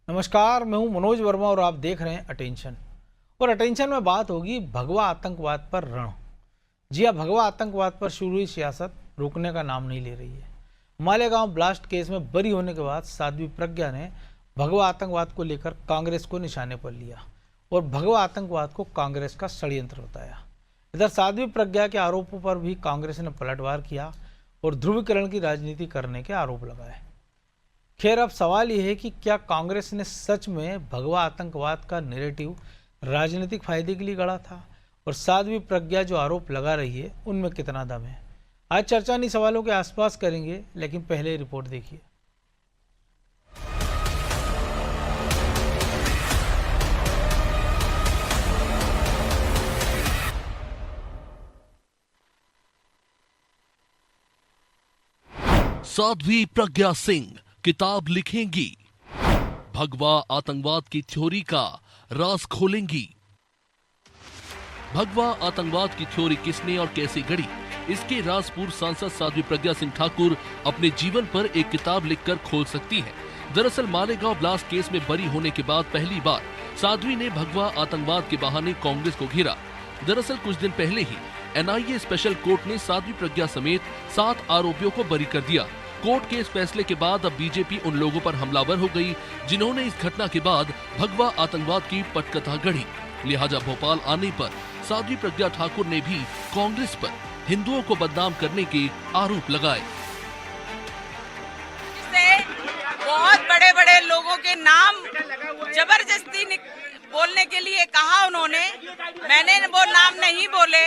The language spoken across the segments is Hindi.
नमस्कार, मैं हूं मनोज वर्मा और आप देख रहे हैं अटेंशन। और अटेंशन में बात होगी भगवा आतंकवाद पर रण। जी हां, भगवा आतंकवाद पर शुरू हुई सियासत रुकने का नाम नहीं ले रही है। मालेगांव ब्लास्ट केस में बरी होने के बाद साध्वी प्रज्ञा ने भगवा आतंकवाद को लेकर कांग्रेस को निशाने पर लिया और भगवा आतंकवाद को कांग्रेस का षड्यंत्र बताया। इधर साध्वी प्रज्ञा के आरोपों पर भी कांग्रेस ने पलटवार किया और ध्रुवीकरण की राजनीति करने के आरोप लगाए। खैर, अब सवाल यह है कि क्या कांग्रेस ने सच में भगवा आतंकवाद का नैरेटिव राजनीतिक फायदे के लिए गढ़ा था और साध्वी प्रज्ञा जो आरोप लगा रही है उनमें कितना दम है। आज चर्चा इन्हीं सवालों के आसपास करेंगे, लेकिन पहले रिपोर्ट देखिए। साध्वी प्रज्ञा सिंह किताब लिखेंगी, भगवा आतंकवाद की थ्योरी का राज खोलेंगी। भगवा आतंकवाद की थ्योरी किसने और कैसे गढ़ी, इसके राज पूर्व सांसद साध्वी प्रज्ञा सिंह ठाकुर अपने जीवन पर एक किताब लिखकर खोल सकती हैं। दरअसल मालेगांव ब्लास्ट केस में बरी होने के बाद पहली बार साध्वी ने भगवा आतंकवाद के बहाने कांग्रेस को घेरा। दरअसल कुछ दिन पहले ही एनआईए स्पेशल कोर्ट ने साध्वी प्रज्ञा समेत 7 आरोपियों को बरी कर दिया। कोर्ट के इस फैसले के बाद अब बीजेपी उन लोगों पर हमलावर हो गई जिन्होंने इस घटना के बाद भगवा आतंकवाद की पटकथा गढ़ी। लिहाजा भोपाल आने पर साध्वी प्रज्ञा ठाकुर ने भी कांग्रेस पर हिंदुओं को बदनाम करने के आरोप लगाए। बहुत बड़े बड़े लोगों के नाम जबरदस्ती बोलने के लिए कहा उन्होंने, मैंने वो नाम नहीं बोले,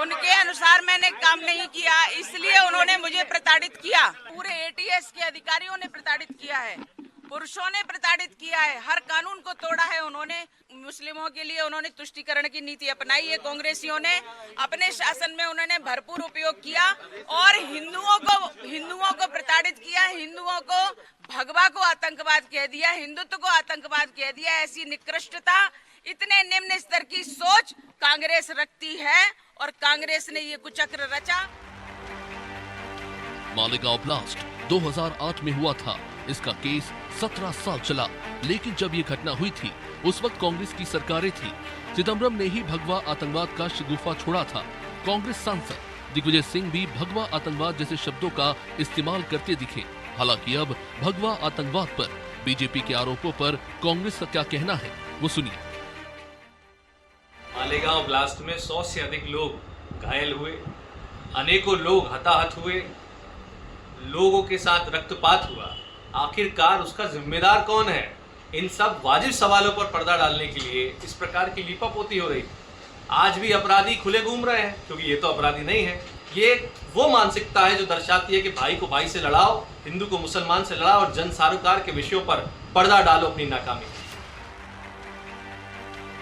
उनके अनुसार मैंने काम नहीं किया, इसलिए उन्होंने मुझे प्रताड़ित किया। पूरे एटीएस के अधिकारियों ने प्रताड़ित किया है, पुरुषों ने प्रताड़ित किया है, हर कानून को तोड़ा है उन्होंने। मुस्लिमों के लिए उन्होंने तुष्टीकरण की नीति अपनाई है कांग्रेसियों ने, अपने शासन में उन्होंने भरपूर उपयोग किया और हिंदुओं को प्रताड़ित किया, हिंदुओं को भगवा को आतंकवाद कह दिया, हिंदुत्व को आतंकवाद कह दिया। ऐसी निकृष्टता, इतने निम्न स्तर की सोच कांग्रेस रखती है और कांग्रेस ने ये कुचक्र रचा। मालेगांव ब्लास्ट 2008 में हुआ था। इसका केस 17 साल चला, लेकिन जब ये घटना हुई थी उस वक्त कांग्रेस की सरकारें थी। चिदम्बरम ने ही भगवा आतंकवाद का शगुफा छोड़ा था। कांग्रेस सांसद दिग्विजय सिंह भी भगवा आतंकवाद जैसे शब्दों का इस्तेमाल करते दिखे। हालांकि अब भगवा आतंकवाद पर बीजेपी के आरोपों पर कांग्रेस का क्या कहना है, वो सुनिए। मालेगांव ब्लास्ट में 100 से अधिक लोग घायल हुए, अनेकों लोग हताहत हुए, लोगों के साथ रक्तपात हुआ। आखिरकार उसका जिम्मेदार कौन है? इन सब वाजिब सवालों पर पर्दा डालने के लिए इस प्रकार की लीपापोती हो रही। आज भी अपराधी खुले घूम रहे हैं, क्योंकि ये तो अपराधी नहीं है। ये वो मानसिकता है जो दर्शाती है कि भाई को भाई से लड़ाओ, हिंदू को मुसलमान से लड़ाओ और जन सारोकार के विषयों पर पर्दा डालो अपनी नाकामी।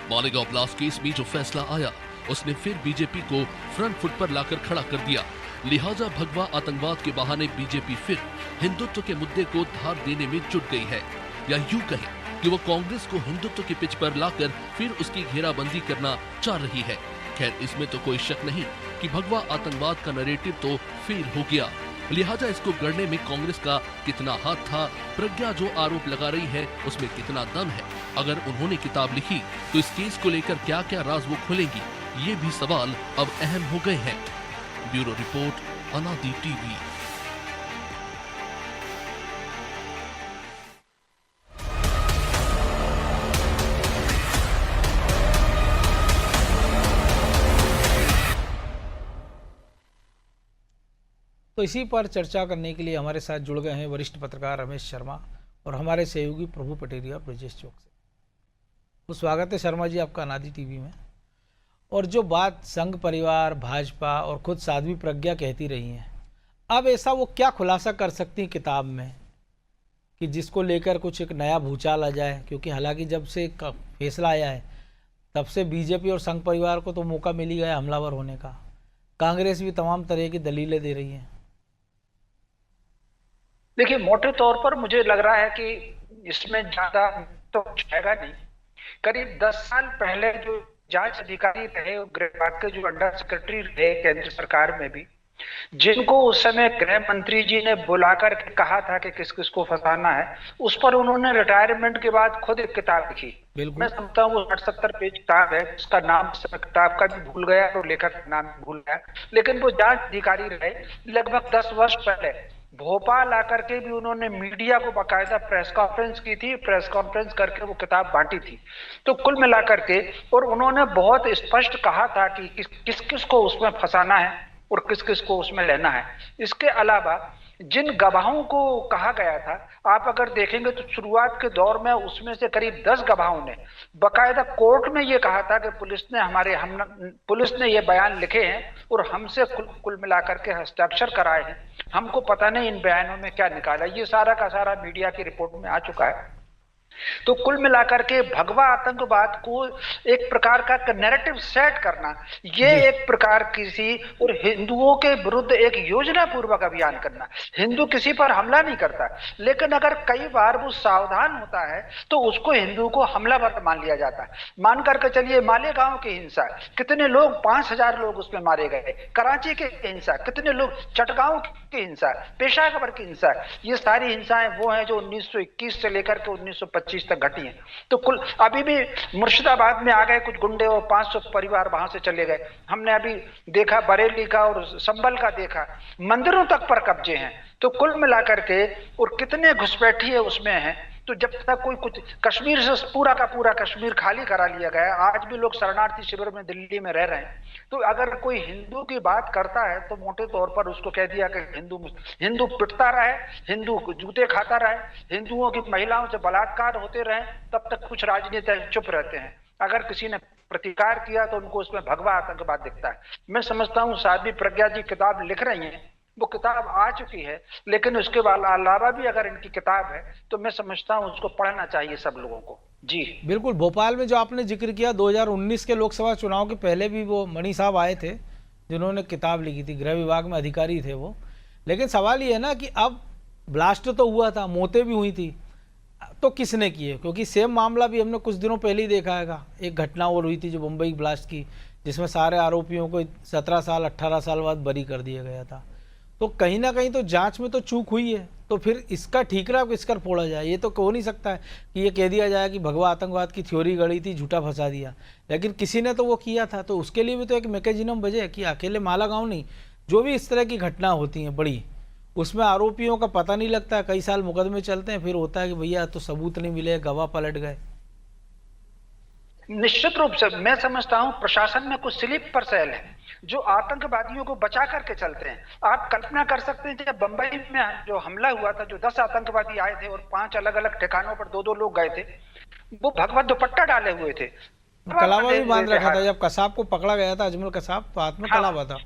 मालेगांव ब्लास्ट केस में जो फैसला आया उसने फिर बीजेपी को फ्रंट फुट पर लाकर खड़ा कर दिया। लिहाजा भगवा आतंकवाद के बहाने बीजेपी फिर हिंदुत्व के मुद्दे को धार देने में जुट गई है, या यूं कहें कि वो कांग्रेस को हिंदुत्व की पिच पर लाकर फिर उसकी घेराबंदी करना चाह रही है। खैर, इसमें तो कोई शक नहीं कि भगवा आतंकवाद का नैरेटिव तो फेल हो गया। लिहाजा इसको गढ़ने में कांग्रेस का कितना हाथ था, प्रज्ञा जो आरोप लगा रही है उसमें कितना दम है, अगर उन्होंने किताब लिखी तो इस केस को लेकर क्या क्या राज वो खोलेंगी, ये भी सवाल अब अहम हो गए हैं। ब्यूरो रिपोर्ट, अनादि टीवी। तो इसी पर चर्चा करने के लिए हमारे साथ जुड़ गए हैं वरिष्ठ पत्रकार रमेश शर्मा और हमारे सहयोगी प्रभु पटेरिया ब्रजेश चौक से। तो स्वागत है शर्मा जी आपका अनादि टीवी में। और जो बात संघ परिवार, भाजपा और खुद साध्वी प्रज्ञा कहती रही हैं, अब ऐसा वो क्या खुलासा कर सकती हैं किताब में कि जिसको लेकर कुछ एक नया भूचाल आ जाए? क्योंकि हालांकि जब से एक फैसला आया है तब से बीजेपी और संघ परिवार को तो मौका मिल ही गया हमलावर होने का। कांग्रेस भी तमाम तरह की दलीलें दे रही है। देखिए, मोटे तौर पर मुझे लग रहा है कि इसमें ज्यादा तो आएगा नहीं। करीब 10 साल पहले जो जांच अधिकारी रहे, गृह विभाग के जो अंडर सेक्रेटरी रहे केंद्र सरकार में भी, जिनको उस समय गृह मंत्री जी ने बुलाकर के कहा था कि किस किस को फंसाना है, उस पर उन्होंने रिटायरमेंट के बाद खुद एक किताब लिखी। बिल्कुल। मैं समझता हूँ वो 60-70 पेज किताब है, उसका नाम किताब का भी भूल गया और लेखक का नाम भी भूल गया, लेकिन वो जांच अधिकारी रहे लगभग 10 वर्ष पहले। भोपाल आकर के भी उन्होंने मीडिया को बाकायदा प्रेस कॉन्फ्रेंस की थी, प्रेस कॉन्फ्रेंस करके वो किताब बांटी थी। तो कुल मिलाकर के और उन्होंने बहुत स्पष्ट कहा था कि किस किस को उसमें फंसाना है और किस किस को उसमें लेना है। इसके अलावा जिन गवाहों को कहा गया था, आप अगर देखेंगे तो शुरुआत के दौर में उसमें से करीब 10 गवाहों ने बकायदा कोर्ट में ये कहा था कि पुलिस ने ये बयान लिखे हैं और हमसे कुल मिलाकर के हस्ताक्षर कराए हैं, हमको पता नहीं इन बयानों में क्या निकाला। ये सारा का सारा मीडिया की रिपोर्ट में आ चुका है। तो कुल मिलाकर के भगवा आतंकवाद को एक प्रकार का नैरेटिव सेट करना, ये एक प्रकार किसी और हिंदुओं के विरुद्ध एक योजना पूर्वक अभियान करना। हिंदू किसी पर हमला नहीं करता, लेकिन अगर कई बार वो सावधान होता है तो उसको हिंदू को हमलावर मान लिया जाता है। मान करके चलिए मालेगांव की हिंसा, कितने लोग, 5000 लोग उसमें मारे गए। कराची की हिंसा, कितने लोग, चटगांव की हिंसा, पेशावर की हिंसा, ये सारी हिंसाएं वो हैं जो 1921 से लेकर के 1925 तक घटी हैं। तो कुल अभी भी मुर्शिदाबाद में आ गए कुछ गुंडे और 500 परिवार वहां से चले गए। हमने अभी देखा बरेली का और संभल का देखा, मंदिरों तक पर कब्जे हैं। तो कुल मिलाकर के और कितने घुसपैठिए उसमें हैं। तो जब तक कोई कुछ, कश्मीर से पूरा का पूरा कश्मीर खाली करा लिया गया, आज भी लोग शरणार्थी शिविर में दिल्ली में रह रहे हैं। तो अगर कोई हिंदू की बात करता है तो मोटे तौर पर उसको कह दिया कि हिंदू पिटता रहे, हिंदू जूते खाता रहे, हिंदुओं की महिलाओं से बलात्कार होते रहे, तब तक कुछ राजनीतिक चुप रहते हैं। अगर किसी ने प्रतिकार किया तो उनको उसमें भगवा आतंकवाद दिखता है। मैं समझता हूँ साध्वी प्रज्ञा जी किताब लिख रही हैं, वो किताब आ चुकी है, लेकिन उसके अलावा भी अगर इनकी किताब है तो मैं समझता हूँ उसको पढ़ना चाहिए सब लोगों को। जी बिल्कुल। भोपाल में जो आपने जिक्र किया, 2019 के लोकसभा चुनाव के पहले भी वो मणि साहब आए थे जिन्होंने किताब लिखी थी, गृह विभाग में अधिकारी थे वो। लेकिन सवाल ये है ना कि अब ब्लास्ट तो हुआ था, मौतें भी हुई थी, तो किसने किए? क्योंकि सेम मामला भी हमने कुछ दिनों पहले ही देखा है। एक घटना और हुई थी जो मुंबई ब्लास्ट की, जिसमें सारे आरोपियों को 17 साल 18 साल बाद बरी कर दिया गया था। तो कहीं ना कहीं तो जांच में तो चूक हुई है, तो फिर इसका ठीकरा किस कर फोड़ा जाए? ये तो हो नहीं सकता है कि ये कह दिया जाए कि भगवा आतंकवाद की थ्योरी गढ़ी थी, झूठा फंसा दिया, लेकिन किसी ने तो वो किया था। तो उसके लिए भी तो एक मैकेनिज्म बजे कि अकेले मालागांव नहीं, जो भी इस तरह की घटना होती हैं बड़ी, उसमें आरोपियों का पता नहीं लगता, कई साल मुकदमे चलते हैं, फिर होता है कि भैया तो सबूत नहीं मिले, गवाह पलट गए। निश्चित रूप से मैं समझता हूं प्रशासन में कुछ स्लीपर सेल है जो आतंकवादियों को बचा करके चलते हैं। आप कल्पना कर सकते हैं जब बंबई में जो हमला हुआ था, जो 10 आतंकवादी आए थे और 5 अलग अलग ठिकानों पर 2-2 लोग गए थे, वो भगवा दुपट्टा डाले हुए थे, कलावा भी बांध रखा था। जब कसाब को पकड़ा गया था, अजमल कसाब, तो हाथ में कलावा था।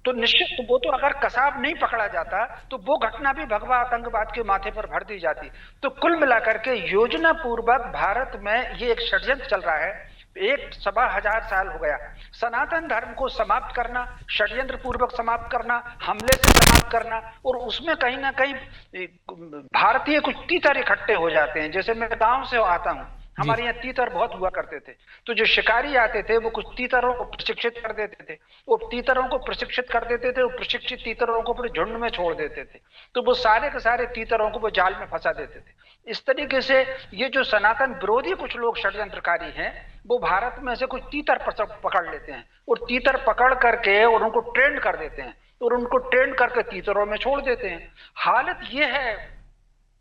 तो निश्चित, तो वो तो अगर कसाब नहीं पकड़ा जाता तो वो घटना भी भगवा आतंकवाद के माथे पर भर दी जाती। तो कुल मिलाकर के योजना पूर्वक भारत में ये एक षड्यंत्र चल रहा है। 1-1.25 साल हो गया, सनातन धर्म को समाप्त करना, षड्यंत्र पूर्वक समाप्त करना, हमले से समाप्त करना, और उसमें कहीं ना कहीं भारतीय कुछ तीतर इकट्ठे हो जाते हैं। जैसे मैं गांव से आता हूं, हमारे यहाँ तीतर बहुत हुआ करते थे, तो जो शिकारी आते थे वो कुछ तीतरों को प्रशिक्षित कर देते थे, वो तीतरों को प्रशिक्षित कर देते थे, वो प्रशिक्षित तीतरों को पूरे झुंड में छोड़ देते थे, तो वो सारे के सारे तीतरों को वो जाल में फंसा देते थे। इस तरीके से ये जो सनातन विरोधी कुछ लोग षड्यंत्रकारी हैं, वो भारत में से कुछ तीतर पकड़ लेते हैं और तीतर पकड़ करके और उनको ट्रेंड कर देते हैं और उनको ट्रेंड करके तीतरों में छोड़ देते हैं। हालत ये है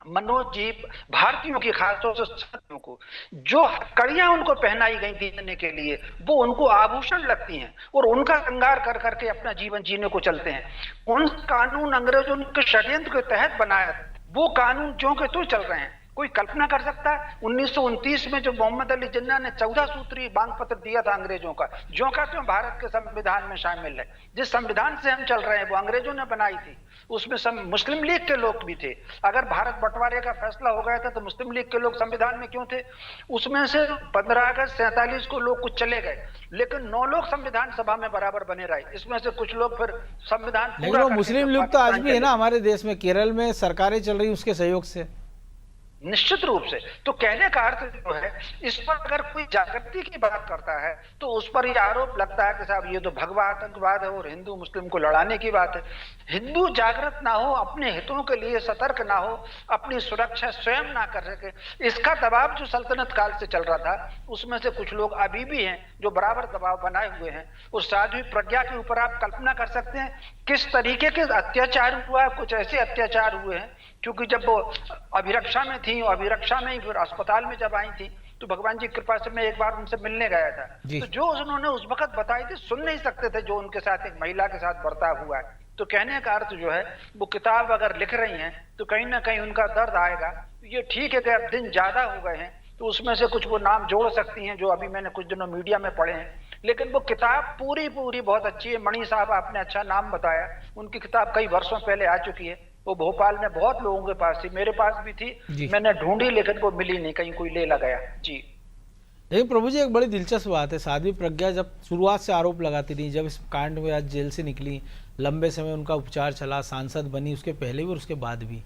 मनोज जी, भारतीयों की खासतौर से साथियों को जो कड़ियां उनको पहनाई गई देने के लिए, वो उनको आभूषण लगती हैं और उनका श्रृंगार कर करके अपना जीवन जीने को चलते हैं। कौन कानून अंग्रेजों के षड्यंत्र के तहत बनाया, वो कानून ज्यों के त्यों चल रहे हैं। कोई कल्पना कर सकता है 1929 में जो मोहम्मद अली जिन्ना ने 14 सूत्री मांग पत्र दिया था अंग्रेजों का, ज्यों का त्यों भारत के संविधान में शामिल है। जिस संविधान से हम चल रहे हैं वो अंग्रेजों ने बनाई थी, उसमें मुस्लिम लीग के लोग भी थे। अगर भारत बंटवारे का फैसला हो गया था तो मुस्लिम लीग के लोग संविधान में क्यों थे? उसमें से 15 अगस्त 47 को लोग कुछ चले गए, लेकिन 9 लोग संविधान सभा में बराबर बने रहे। इसमें से कुछ लोग फिर संविधान, लेकिन वो मुस्लिम लीग तो आज भी है ना हमारे देश में, केरल में सरकारें चल रही उसके सहयोग से। निश्चित रूप से। तो कहने का अर्थ जो है, इस पर अगर कोई जागृति की बात करता है तो उस पर यह आरोप लगता है कि साहब ये तो भगवा आतंकवाद है और हिंदू मुस्लिम को लड़ाने की बात है। हिंदू जागृत ना हो, अपने हितों के लिए सतर्क ना हो, अपनी सुरक्षा स्वयं ना कर सके, इसका दबाव जो सल्तनत काल से चल रहा था, उसमें से कुछ लोग अभी भी हैं जो बराबर दबाव बनाए हुए हैं। और साध्वी प्रज्ञा के ऊपर आप कल्पना कर सकते हैं किस तरीके के अत्याचार हुआ। कुछ ऐसे अत्याचार हुए हैं क्योंकि जब वो अभिरक्षा में थी, अभिरक्षा में ही फिर अस्पताल में जब आई थी, तो भगवान जी की कृपा से मैं एक बार उनसे मिलने गया था। तो जो उन्होंने उस वक्त बताई थी, सुन नहीं सकते थे जो उनके साथ एक महिला के साथ बर्ताव हुआ है। तो कहने का अर्थ जो है, वो किताब अगर लिख रही हैं तो कहीं ना कहीं उनका दर्द आएगा। ये ठीक है कि अब दिन ज्यादा हो गए हैं तो उसमें से कुछ वो नाम जोड़ सकती हैं जो अभी मैंने कुछ दिनों मीडिया में पढ़े हैं, लेकिन वो किताब पूरी बहुत अच्छी है। मणि साहब आपने अच्छा नाम बताया, उनकी किताब कई वर्षों पहले आ चुकी है। वो भोपाल में बहुत लोगों के पास थी, मेरे पास भी थी, मैंने ढूंढी लेकिन वो मिली नहीं, कहीं कोई ले ला गया जी। लेकिन प्रभु जी एक बड़ी दिलचस्प बात है, साध्वी प्रज्ञा जब शुरुआत से आरोप लगाती रही, जब इस कांड में आज जेल से निकली, लंबे समय उनका उपचार चला, सांसद बनी, उसके पहले भी और उसके बाद भी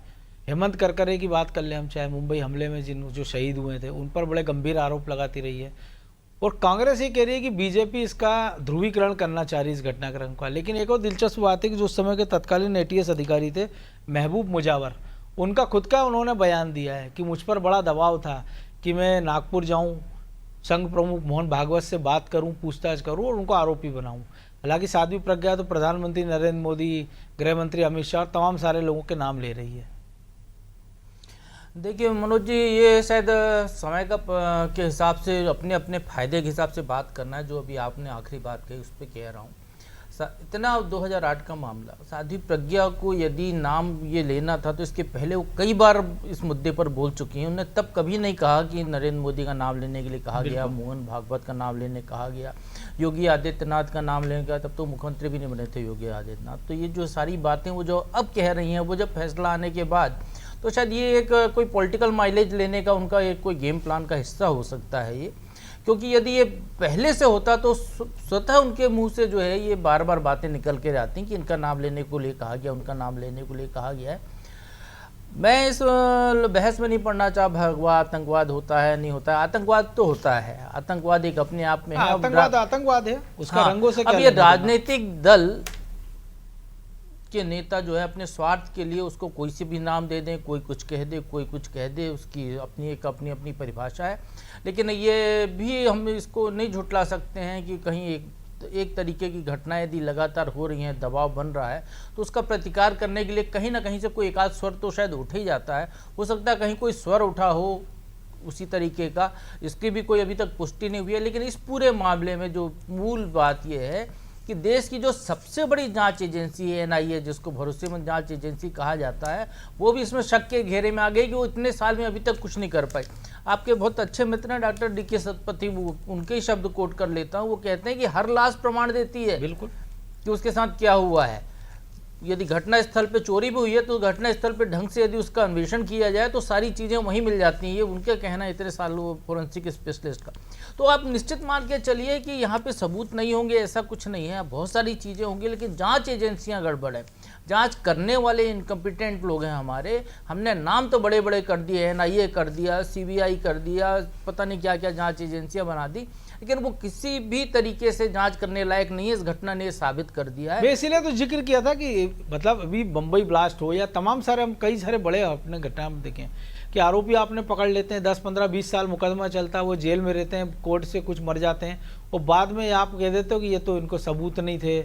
हेमंत करकरे की बात कर ले हम, चाहे मुंबई हमले में जो शहीद हुए थे उन पर बड़े गंभीर आरोप लगाती रही है। और कांग्रेस ये कह रही है कि बीजेपी इसका ध्रुवीकरण करना चाह रही है इस घटनाक्रम का। लेकिन एक और दिलचस्प बात है कि जो उस समय के तत्कालीन ATS अधिकारी थे महबूब मुजावर, उनका खुद का उन्होंने बयान दिया है कि मुझ पर बड़ा दबाव था कि मैं नागपुर जाऊं, संघ प्रमुख मोहन भागवत से बात करूं, पूछताछ करूं और उनको आरोपी बनाऊं। हालांकि साध्वी प्रज्ञा तो प्रधानमंत्री नरेंद्र मोदी, गृह मंत्री अमित शाह, तमाम सारे लोगों के नाम ले रही है। देखिए मनोज जी, ये शायद समय का के हिसाब से अपने अपने फायदे के हिसाब से बात करना है। जो अभी आपने आखिरी बात कही उस पर कह रहा हूँ, इतना 2008 का मामला, साध्वी प्रज्ञा को यदि नाम ये लेना था तो इसके पहले वो कई बार इस मुद्दे पर बोल चुकी हैं। उन्होंने तब कभी नहीं कहा कि नरेंद्र मोदी का नाम लेने के लिए कहा गया, मोहन भागवत का नाम लेने कहा गया, योगी आदित्यनाथ का नाम लेने का, तब तो मुख्यमंत्री भी नहीं बने थे योगी आदित्यनाथ। तो ये जो सारी बातें वो जो अब कह रही हैं, वो जब फैसला आने के बाद, तो शायद ये एक कोई पॉलिटिकल माइलेज लेने का उनका एक कोई गेम प्लान का हिस्सा हो सकता है ये। क्योंकि यदि ये पहले से होता तो स्वतः उनके मुंह से जो है ये बार बार बातें निकल के आती कि इनका नाम लेने को लिए कहा गया, उनका नाम लेने को लिए कहा गया है। मैं इस बहस में नहीं पढ़ना चाह भगवा आतंकवाद होता है नहीं होता है। आतंकवाद तो होता है, आतंकवाद एक अपने आप में है, आतंकवाद है, उसका रंगों से अब ये राजनीतिक दल के नेता जो है अपने स्वार्थ के लिए उसको कोई से भी नाम दे दें, कोई कुछ कह दे, कोई कुछ कह दे, उसकी अपनी परिभाषा है। लेकिन ये भी हम इसको नहीं झुटला सकते हैं कि कहीं एक तरीके की घटनाएं यदि लगातार हो रही हैं, दबाव बन रहा है, तो उसका प्रतिकार करने के लिए कहीं ना कहीं से कोई एकाध स्वर तो शायद उठ ही जाता है। हो सकता है कहीं कोई स्वर उठा हो उसी तरीके का, इसकी भी कोई अभी तक पुष्टि नहीं हुई है। लेकिन इस पूरे मामले में जो मूल बात यह है कि देश की जो सबसे बड़ी जांच एजेंसी है NIA, जिसको भरोसेमंद जांच एजेंसी कहा जाता है, वो भी इसमें शक के घेरे में आ गई कि वो इतने साल में अभी तक कुछ नहीं कर पाई। आपके बहुत अच्छे मित्र हैं डॉक्टर DK सतपथी, उनके ही शब्द कोट कर लेता हूँ। वो कहते हैं कि हर लाश प्रमाण देती है बिल्कुल कि उसके साथ क्या हुआ है। यदि घटना स्थल पे चोरी भी हुई है तो घटना स्थल पे ढंग से यदि उसका अन्वेषण किया जाए तो सारी चीज़ें वहीं मिल जाती हैं। ये उनका कहना है, इतने सालों फोरेंसिक स्पेशलिस्ट का। तो आप निश्चित मान के चलिए कि यहाँ पे सबूत नहीं होंगे, ऐसा कुछ नहीं है, बहुत सारी चीज़ें होंगी, लेकिन जांच एजेंसियाँ गड़बड़ है, जांच करने वाले इनकम्पिटेंट लोग हैं हमारे। हमने नाम तो बड़े बड़े कर दिए, NIA कर दिया, CBI कर दिया, पता नहीं क्या क्या जांच एजेंसियाँ बना दी, लेकिन वो किसी भी तरीके से जांच करने लायक नहीं है। इस घटना ने साबित कर दिया है। इसीलिए तो जिक्र किया था कि मतलब अभी बम्बई ब्लास्ट हो या तमाम सारे, हम कई सारे बड़े अपने घटना में देखें कि आरोपी आपने पकड़ लेते हैं, 10, 15, 20 साल मुकदमा चलता है, वो जेल में रहते हैं, कोर्ट से कुछ मर जाते हैं, और बाद में आप कह देते हो कि ये तो इनको सबूत नहीं थे,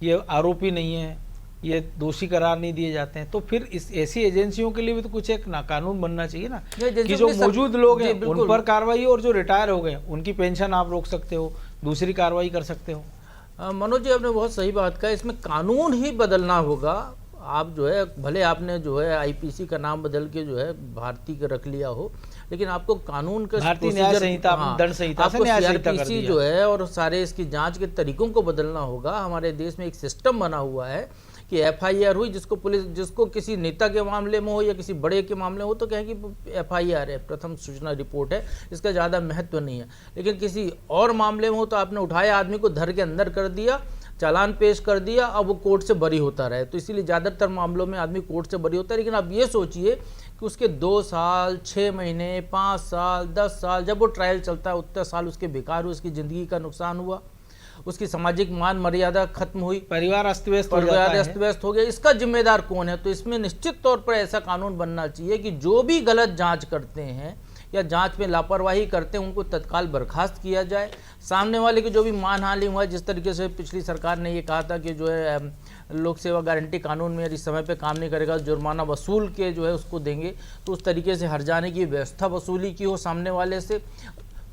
ये आरोपी नहीं है, ये दोषी करार नहीं दिए जाते हैं। तो फिर इस ऐसी एजेंसियों के लिए भी तो कुछ एक ना कानून बनना चाहिए ना, कि जो मौजूद लोग हैं उन पर कार्रवाई, और जो रिटायर हो गए उनकी पेंशन आप रोक सकते हो, दूसरी कार्रवाई कर सकते हो। मनोज जी आपने बहुत सही बात कहा, इसमें कानून ही बदलना होगा। आप जो है भले आपने जो है IPC का नाम बदल के जो है भारतीय का रख लिया हो, लेकिन आपको कानून का भारतीय न्याय संहिता, दंड संहिता से न्याय संहिता कर दिया जो है, और सारे इसकी जांच के तरीकों को बदलना होगा। हमारे देश में एक सिस्टम बना हुआ है कि FIR हुई, जिसको पुलिस, जिसको किसी नेता के मामले में हो या किसी बड़े के मामले में हो तो कहें कि FIR है, प्रथम सूचना रिपोर्ट है, इसका ज़्यादा महत्व नहीं है। लेकिन किसी और मामले में हो तो आपने उठाया, आदमी को धर के अंदर कर दिया, चालान पेश कर दिया, अब वो कोर्ट से बरी होता रहे। तो इसीलिए ज़्यादातर मामलों में आदमी कोर्ट से बरी होता है। लेकिन आप ये सोचिए कि उसके 2 साल, 6 महीने, 5 साल, 10 साल जब वो ट्रायल चलता है उतने साल उसके बेकार हुए, उसकी ज़िंदगी का नुकसान हुआ, उसकी सामाजिक मान मर्यादा खत्म हुई, परिवार अस्त व्यस्त हो जाता परिवार है। अस्त व्यस्त हो गया। इसका जिम्मेदार कौन है? तो इसमें निश्चित तौर पर ऐसा कानून बनना चाहिए कि जो भी गलत जांच करते हैं या जांच में लापरवाही करते हैं उनको तत्काल बर्खास्त किया जाए। सामने वाले की जो भी मानहानि हुआ, जिस तरीके से पिछली सरकार ने ये कहा था कि जो है लोक सेवा गारंटी कानून में यदि समय पे काम नहीं करेगा जुर्माना वसूल के जो है उसको देंगे, तो उस तरीके से हर जाने की व्यवस्था वसूली की हो सामने वाले से।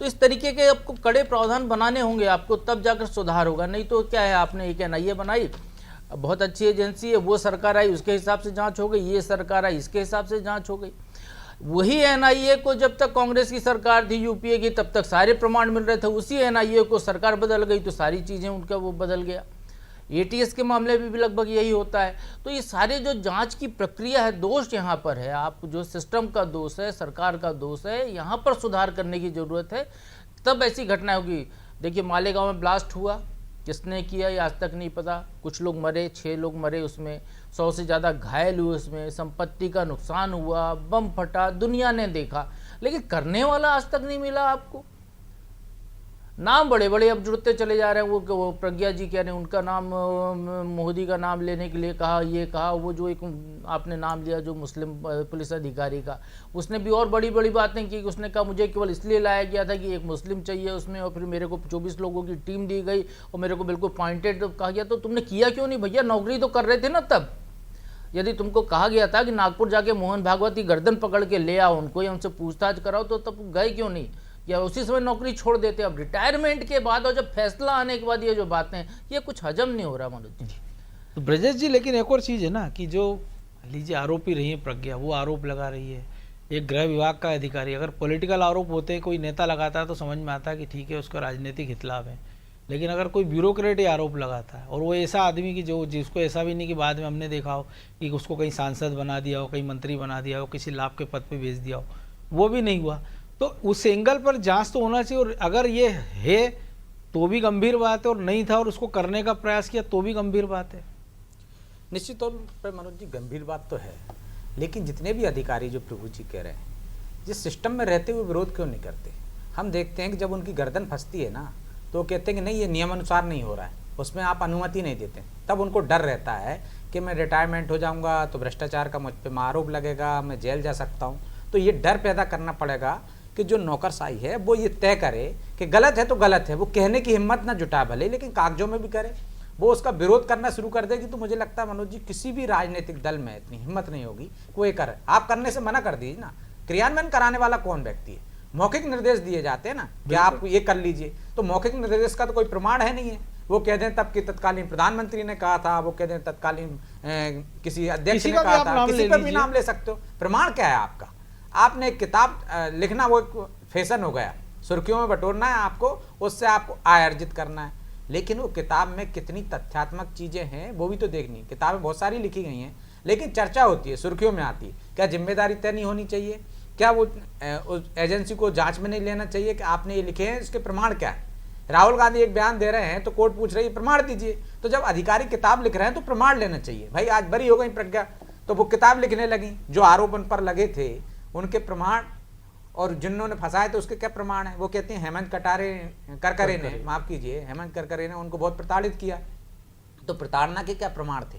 तो इस तरीके के आपको कड़े प्रावधान बनाने होंगे आपको, तब जाकर सुधार होगा। नहीं तो क्या है, आपने एक NIA बनाई, बहुत अच्छी एजेंसी है, वो सरकार आई उसके हिसाब से जांच हो गई, ये सरकार आई इसके हिसाब से जांच हो गई। वही NIA को जब तक कांग्रेस की सरकार थी UPA की, तब तक सारे प्रमाण मिल रहे थे। उसी NIA को सरकार बदल गई तो सारी चीज़ें उनका वो बदल गया। ATS के मामले में भी लगभग यही होता है। तो ये सारे जो जांच की प्रक्रिया है, दोष यहाँ पर है, आप जो सिस्टम का दोष है, सरकार का दोष है, यहाँ पर सुधार करने की ज़रूरत है, तब ऐसी घटना होगी। देखिए मालेगांव में ब्लास्ट हुआ, किसने किया ये आज तक नहीं पता, कुछ लोग मरे, 6 लोग मरे उसमें, 100 से ज़्यादा घायल हुए, उसमें संपत्ति का नुकसान हुआ, बम फटा, दुनिया ने देखा, लेकिन करने वाला आज तक नहीं मिला आपको। नाम बड़े बड़े अब जुड़ते चले जा रहे हैं। वो प्रज्ञा जी कह रहे हैं, उनका नाम मोदी का नाम लेने के लिए कहा, ये कहा, वो जो एक आपने नाम लिया जो मुस्लिम पुलिस अधिकारी का, उसने भी और बड़ी बड़ी बातें की। उसने कहा मुझे केवल इसलिए लाया गया था कि एक मुस्लिम चाहिए उसमें, और फिर मेरे को 24 लोगों की टीम दी गई और मेरे को बिल्कुल पॉइंटेड कहा गया। तो तुमने किया क्यों नहीं भैया? नौकरी तो कर रहे थे ना तब। यदि तुमको कहा गया था कि नागपुर जाके मोहन भागवत की गर्दन पकड़ के ले आओ उनको या उनसे पूछताछ कराओ, तो तब गए क्यों नहीं? या उसी समय नौकरी छोड़ देते। अब रिटायरमेंट के बाद और जब फैसला आने के बाद ये जो बातें हैं, ये कुछ हजम नहीं हो रहा मनोज जी। तो ब्रजेश जी, लेकिन एक और चीज़ है ना कि जो लीजिए आरोपी रही है प्रज्ञा, वो आरोप लगा रही है, एक गृह विभाग का अधिकारी। अगर पॉलिटिकल आरोप होते कोई नेता लगाता है तो समझ में आता है कि ठीक है उसका राजनीतिक हितलाभ है, लेकिन अगर कोई ब्यूरोक्रेट ही आरोप लगाता है और वो ऐसा आदमी की जो जिसको ऐसा भी नहीं कि बाद में हमने देखा हो कि उसको कहीं सांसद बना दिया हो, कहीं मंत्री बना दिया हो, किसी लाभ के पद पे भेज दिया हो, वो भी नहीं हुआ, तो उस एंगल पर जांच तो होना चाहिए। और अगर ये है तो भी गंभीर बात है, और नहीं था और उसको करने का प्रयास किया तो भी गंभीर बात है। निश्चित तौर पर मनोज जी गंभीर बात तो है, लेकिन जितने भी अधिकारी जो प्रभु जी कह रहे हैं, जिस सिस्टम में रहते हुए विरोध क्यों नहीं करते? हम देखते हैं कि जब उनकी गर्दन फंसती है ना, तो वो कहते हैं कि नहीं ये नियमानुसार नहीं हो रहा है, उसमें आप अनुमति नहीं देते। तब उनको डर रहता है कि मैं रिटायरमेंट हो जाऊंगा तो भ्रष्टाचार का मुझ पर आरोप लगेगा, मैं जेल जा सकता हूँ। तो ये डर पैदा करना पड़ेगा कि जो नौकरशाही है वो ये तय करे कि गलत है तो गलत है, वो कहने की हिम्मत ना जुटा भले, लेकिन कागजों में भी करे, वो उसका विरोध करना शुरू कर देगी। तो मुझे लगता है मनोज जी किसी भी राजनीतिक दल में इतनी हिम्मत नहीं होगी वो ये करे। आप करने से मना कर दीजिए ना, क्रियान्वयन कराने वाला कौन व्यक्ति है? मौखिक निर्देश दिए जाते हैं ना कि आप ये कर लीजिए, तो मौखिक निर्देश का तो कोई प्रमाण है नहीं है। वो कह दें तब कि तत्कालीन प्रधानमंत्री ने कहा था, वो कह दें तत्कालीन किसी अध्यक्ष ने कहा था, किसी पर भी नाम ले सकते हो। प्रमाण क्या है आपका? आपने एक किताब लिखना वो एक फैशन हो गया, सुर्खियों में बटोरना है आपको, उससे आपको आय अर्जित करना है, लेकिन वो किताब में कितनी तथ्यात्मक चीजें हैं वो भी तो देखनी। किताबें बहुत सारी लिखी गई हैं, लेकिन चर्चा होती है, सुर्खियों में आती है। क्या जिम्मेदारी तय नहीं होनी चाहिए? क्या वो उस एजेंसी को जांच में नहीं लेना चाहिए कि आपने ये लिखे हैं, इसके प्रमाण क्या है? राहुल गांधी एक बयान दे रहे हैं तो कोर्ट पूछ रही है प्रमाण दीजिए। तो जब अधिकारी किताब लिख रहे हैं तो प्रमाण लेना चाहिए। भाई आज बरी हो गई प्रज्ञा, तो वो किताब लिखने लगी, जो आरोप उन पर लगे थे उनके प्रमाण, और जिन्होंने फंसाए थे उसके क्या प्रमाण है? वो कहते हैं हेमंत करकरे ने, माफ कीजिए, हेमंत करकरे ने उनको बहुत प्रताड़ित किया। तो प्रताड़ना के क्या प्रमाण थे?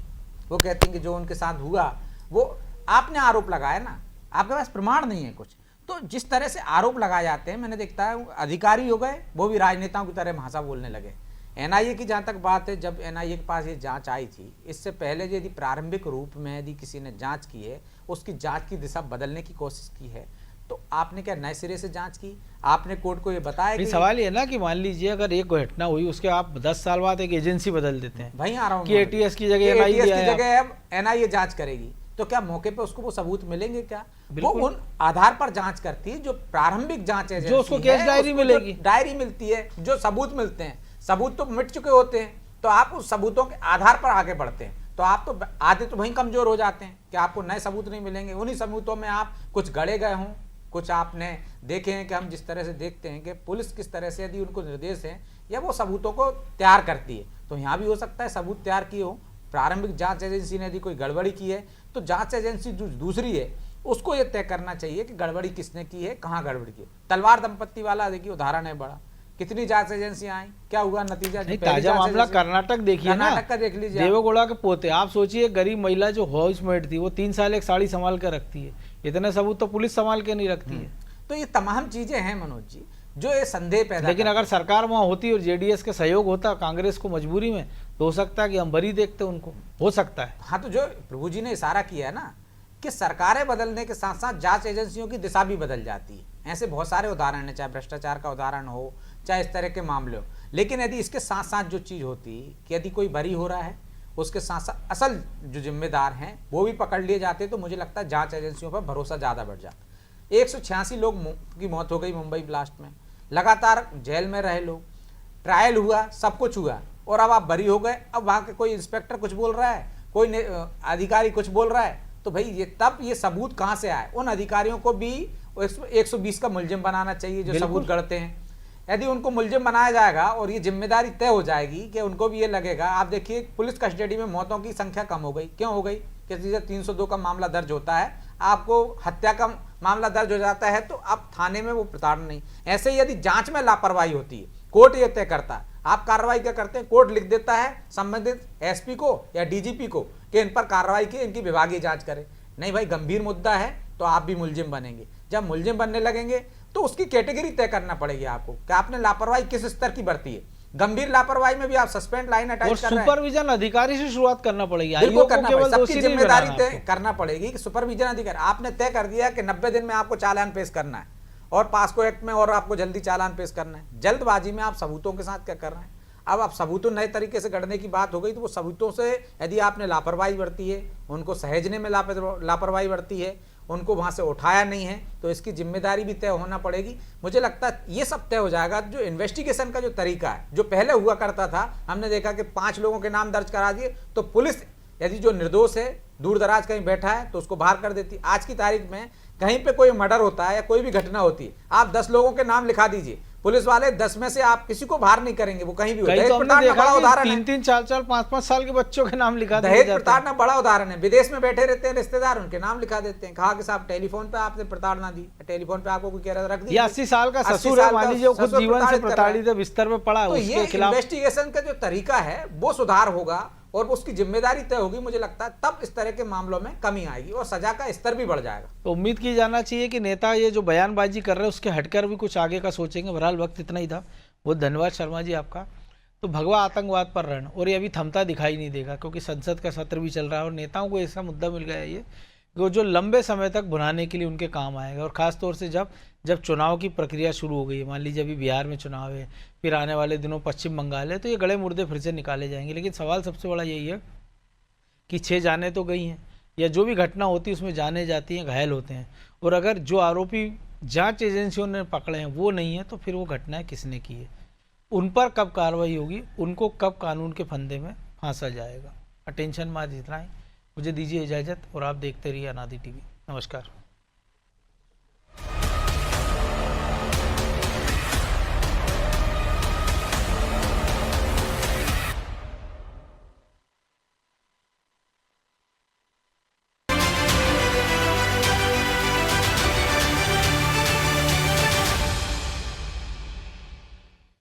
वो कहते हैं कि जो उनके साथ हुआ वो आपने आरोप लगाया ना, आपके पास प्रमाण नहीं है कुछ। तो जिस तरह से आरोप लगाए जाते हैं, मैंने देखता है अधिकारी हो गए वो भी राजनेताओं की तरह भाषा बोलने लगे। NIA की जहाँ तक बात है, जब NIA के पास ये जांच आई थी, इससे पहले यदि प्रारंभिक रूप में यदि किसी ने जांच की है, उसकी जांच की दिशा बदलने की कोशिश की है, तो आपने क्या नए सिरे से जांच की? आपने कोर्ट को ये बताया कि सवाल ये ना कि मान लीजिए अगर एक घटना हुई उसके आप 10 साल बाद एक एजेंसी बदल देते हैं, वहीं आ रहा हूँ कि ATS की जगह अब NIA जांच करेगी, तो क्या मौके पे उसको वो सबूत मिलेंगे? क्या वो उन आधार पर जांच करती है जो प्रारंभिक जांच एजेंसी जो उसको केस डायरी मिलेगी, डायरी मिलती है, जो सबूत मिलते हैं। सबूत तो मिट चुके होते हैं, तो आप उस सबूतों के आधार पर आगे बढ़ते हैं। तो आप तो आधे तो वहीं कमजोर हो जाते हैं कि आपको नए सबूत नहीं मिलेंगे। उन्हीं सबूतों में आप कुछ गड़े गए हों, कुछ आपने देखे हैं कि हम जिस तरह से देखते हैं कि पुलिस किस तरह से यदि उनको निर्देश है या वो सबूतों को तैयार करती है, तो यहाँ भी हो सकता है सबूत तैयार किए हो। प्रारंभिक जांच एजेंसी ने यदि कोई गड़बड़ी की है तो जांच एजेंसी जो दूसरी है उसको ये तय करना चाहिए कि गड़बड़ी किसने की है, कहाँ गड़बड़ी की है। तलवार दंपत्ति वाला देखिए उदाहरण है बड़ा, कितनी जांच एजेंसियां आई, क्या हुआ नतीजा? नहीं, ताजा मामला कर्नाटक देखिए ना, कर्नाटक का देख लीजिए। देवेगौड़ा के पोते, आप सोचिए गरीब महिला जो हाउसमेट थी वो 3 साल एक साड़ी संभाल कर रखती है, इतने सबूत तो पुलिस संभाल के नहीं रखती है। तो ये तमाम चीजें हैं मनोज जी जो ये संदेह पैदा लेकिन अगर सरकार वहाँ होती और जेडीएस के सहयोग होता कांग्रेस को मजबूरी में, तो हो सकता है कि हम बरी देखते उनको, हो सकता है। हाँ, तो जो प्रभु जी ने इशारा किया है ना कि सरकारें बदलने के साथ साथ जांच एजेंसियों की दिशा भी बदल जाती है। ऐसे बहुत सारे उदाहरण हैं, चाहे भ्रष्टाचार का उदाहरण हो, चाहे इस तरह के मामले हो। लेकिन यदि इसके साथ साथ जो चीज़ होती कि यदि कोई बरी हो रहा है, उसके साथ साथ असल जो जिम्मेदार हैं वो भी पकड़ लिए जाते, तो मुझे लगता है जांच एजेंसियों पर भरोसा ज़्यादा बढ़ जाता। 186 लोग की मौत हो गई मुंबई ब्लास्ट में, लगातार जेल में रहे लोग, ट्रायल हुआ, सब कुछ हुआ, और अब आप बरी हो गए। अब वहाँ के कोई इंस्पेक्टर कुछ बोल रहा है, कोई अधिकारी कुछ बोल रहा है, तो भाई ये सबूत कहाँ से आए? उन अधिकारियों को भी 120 का मुलजिम बनाना चाहिए जो सबूत गढ़ते हैं। यदि उनको मुलजिम बनाया जाएगा और ये जिम्मेदारी तय हो जाएगी कि उनको भी ये लगेगा। आप देखिए पुलिस कस्टडी में मौतों की संख्या कम हो गई, क्यों हो गई? किसी से 302 का मामला दर्ज होता है, आपको हत्या का मामला दर्ज हो जाता है, तो आप थाने में वो प्रताड़ना नहीं। ऐसे ही यदि जांच में लापरवाही होती है, कोर्ट ये तय करता है, आप कार्रवाई क्या करते हैं? कोर्ट लिख देता है संबंधित एसपी को या डीजीपी को कि इन पर कार्रवाई की, इनकी विभागीय जांच करें। नहीं भाई, गंभीर मुद्दा है तो आप भी मुलजिम बनेंगे। जब मुलजिम बनने लगेंगे तो उसकी कैटेगरी तय करना पड़ेगी आपको कि आपने लापरवाही किस स्तर की बरती है। गंभीर लापरवाही में भी आप सस्पेंड लाइन अटैच कर रहे हैं। सुपरविजन अधिकारी से शुरुआत करना पड़ेगी, बिल्कुल करना पड़ेगा, सबकी जिम्मेदारी तय करना पड़ेगी कि सुपरविजन अधिकारी आपने तय कर दिया कि 90 दिन में आपको चालान पेश करना है और पास्को एक्ट में और आपको जल्दी चालान पेश करना है। जल्दबाजी में आप सबूतों के साथ क्या कर रहे हैं? अब आप सबूतों नए तरीके से गढ़ने की बात हो गई, तो वो सबूतों से यदि आपने लापरवाही बरती है, उनको सहेजने में लापरवाही बरती है, उनको वहाँ से उठाया नहीं है, तो इसकी जिम्मेदारी भी तय होना पड़ेगी। मुझे लगता है ये सब तय हो जाएगा। जो इन्वेस्टिगेशन का जो तरीका है, जो पहले हुआ करता था, हमने देखा कि 5 लोगों के नाम दर्ज करा दिए तो पुलिस यदि जो निर्दोष है, दूर दराज कहीं बैठा है, तो उसको बाहर कर देती। आज की तारीख में कहीं पे कोई मर्डर होता है या कोई भी घटना होती है, आप 10 लोगों के नाम लिखा दीजिए, पुलिस वाले 10 में से आप किसी को बाहर नहीं करेंगे, वो कहीं भी हो। दहेज प्रताड़ना बड़ा उदाहरण है, 3-3, 4-4, 5-5 साल के बच्चों के नाम लिखा दहेज प्रताड़ना बड़ा उदाहरण है। विदेश में बैठे रहते हैं रिश्तेदार, उनके नाम लिखा देते हैं, कहा कि साहब टेलीफोन पे आपने प्रताड़ना दी, टेलीफोन पे आपको कोई कह रहा रख दी। 80 साल का ससुर है, मान लीजिए, खुद जीवन से प्रताड़ित है, बिस्तर पे पड़ा है, तो ये इन्वेस्टिगेशन का जो तरीका है वो सुधार होगा और उसकी जिम्मेदारी तय होगी। मुझे लगता है तब इस तरह के मामलों में कमी आएगी और सजा का स्तर भी बढ़ जाएगा। तो उम्मीद की जाना चाहिए कि नेता ये जो बयानबाजी कर रहे हैं उसके हटकर भी कुछ आगे का सोचेंगे। बहरहाल वक्त इतना ही था। बहुत धन्यवाद शर्मा जी आपका। तो भगवा आतंकवाद पर रण, और ये अभी थमता दिखाई नहीं देगा, क्योंकि संसद का सत्र भी चल रहा है और नेताओं को ऐसा मुद्दा मिल गया है ये कि जो लंबे समय तक भुनाने के लिए उनके काम आएगा। और ख़ासतौर से जब चुनाव की प्रक्रिया शुरू हो गई है, मान लीजिए अभी बिहार में चुनाव है, फिर आने वाले दिनों पश्चिम बंगाल है, तो ये गड़े मुर्दे फिर से निकाले जाएंगे। लेकिन सवाल सबसे बड़ा यही है कि 6 जाने तो गई हैं, या जो भी घटना होती है उसमें जाने जाती हैं, घायल होते हैं, और अगर जो आरोपी जांच एजेंसियों ने पकड़े हैं वो नहीं है, तो फिर वो घटनाएं किसने की है, उन पर कब कार्रवाई होगी, उनको कब कानून के फंदे में फांसा जाएगा। अटेंशन में आज इतना ही। मुझे दीजिए इजाज़त और आप देखते रहिए अनादि टीवी। नमस्कार।